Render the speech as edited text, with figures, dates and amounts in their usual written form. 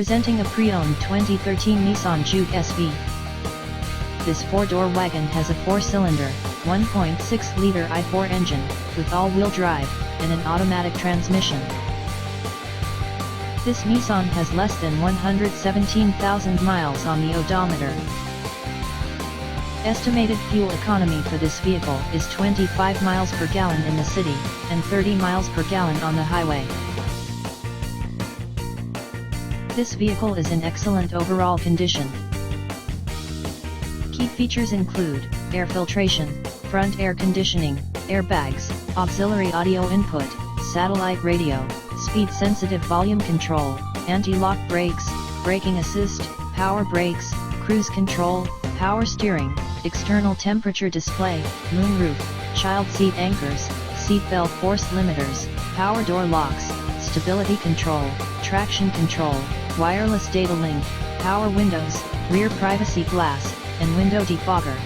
Presenting a pre-owned 2013 Nissan Juke SV. This four-door wagon has a four-cylinder, 1.6-liter i4 engine, with all-wheel drive, and an automatic transmission. This Nissan has less than 117,000 miles on the odometer. Estimated fuel economy for this vehicle is 25 miles per gallon in the city, and 30 miles per gallon on the highway. This vehicle is in excellent overall condition. Key features include air filtration, front air conditioning, airbags, auxiliary audio input, satellite radio, speed-sensitive volume control, anti-lock brakes, braking assist, power brakes, cruise control, power steering, external temperature display, moonroof, child seat anchors, seat belt force limiters, power door locks, stability control, traction control, wireless data link, power windows, rear privacy glass, and window defogger.